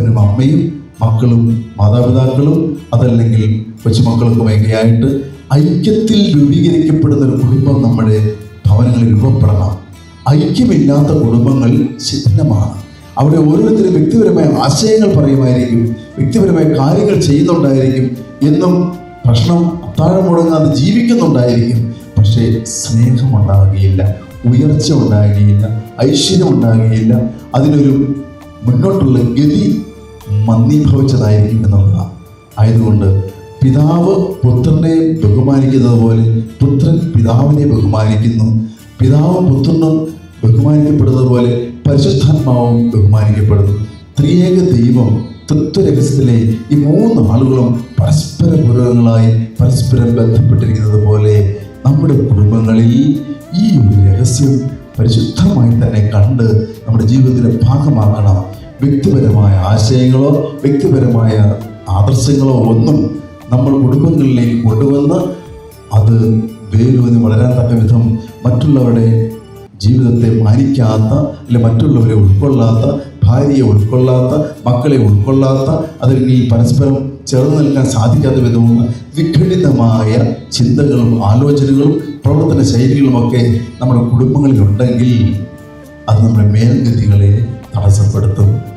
അപ്പനും അമ്മയും മക്കളും മാതാപിതാക്കളും അതല്ലെങ്കിൽ കൊച്ചുമക്കൾക്കുമൊക്കെ ആയിട്ട് ഐക്യത്തിൽ രൂപീകരിക്കപ്പെടുന്ന ഒരു കുടുംബം നമ്മുടെ ഭവനങ്ങളിൽ രൂപപ്പെടണം. ഐക്യമില്ലാത്ത കുടുംബങ്ങൾ ശിഥിലമാണ്. അവിടെ ഓരോരുത്തരും വ്യക്തിപരമായ ആശയങ്ങൾ പറയുമായിരിക്കും, വ്യക്തിപരമായ കാര്യങ്ങൾ ചെയ്യുന്നുണ്ടായിരിക്കും, എന്നും ഭക്ഷണം അത്താഴം മുടങ്ങാതെ ജീവിക്കുന്നുണ്ടായിരിക്കും. പക്ഷേ സ്നേഹമുണ്ടാകുകയില്ല, ഉയർച്ച ഉണ്ടാകുകയില്ല, ഐശ്വര്യം ഉണ്ടാകുകയില്ല. അതിനൊരു മുന്നോട്ടുള്ള ഗതി മന്ദീഭവിച്ചതായിരിക്കും എന്നുള്ളതാണ്. ആയതുകൊണ്ട് പിതാവ് പുത്രനെ ബഹുമാനിക്കുന്നത് പോലെ പുത്രൻ പിതാവിനെ ബഹുമാനിക്കുന്നു. പിതാവും പുത്രനും ബഹുമാനിക്കപ്പെടുന്നത് പോലെ പരിശുദ്ധാത്മാവും ബഹുമാനിക്കപ്പെടുന്നു. ത്രിയേക ദൈവം തത്വരഹസ്യത്തിലെ ഈ മൂന്ന് ആളുകളും പരസ്പര പൂരകങ്ങളായി പരസ്പരം ബന്ധപ്പെട്ടിരിക്കുന്നത് പോലെ നമ്മുടെ കുടുംബങ്ങളിൽ ഈ ഒരു രഹസ്യം പരിശുദ്ധമായി തന്നെ കണ്ട് നമ്മുടെ ജീവിതത്തിലെ ഭാഗമാക്കണം. വ്യക്തിപരമായ ആശയങ്ങളോ വ്യക്തിപരമായ ആദർശങ്ങളോ ഒന്നും നമ്മൾ കുടുംബങ്ങളിലേക്ക് കൊണ്ടുവന്ന് അത് വേരൂന്നി വളരാൻ തക്ക വിധം മറ്റുള്ളവരുടെ ജീവിതത്തെ മാനിക്കാത്ത, അല്ലെ മറ്റുള്ളവരെ ഉൾക്കൊള്ളാത്ത, ഭാര്യയെ ഉൾക്കൊള്ളാത്ത, മക്കളെ ഉൾക്കൊള്ളാത്ത, അല്ലെങ്കിൽ പരസ്പരം ചേർന്ന് നിൽക്കാൻ സാധിക്കാത്ത വിധമുള്ള വിഘടിതമായ ചിന്തകളും ആലോചനകളും പ്രവർത്തന ശൈലികളുമൊക്കെ നമ്മുടെ കുടുംബങ്ങളിലുണ്ടെങ്കിൽ അത് നമ്മുടെ മേൽഗതികളെ തടസ്സപ്പെടുത്തും.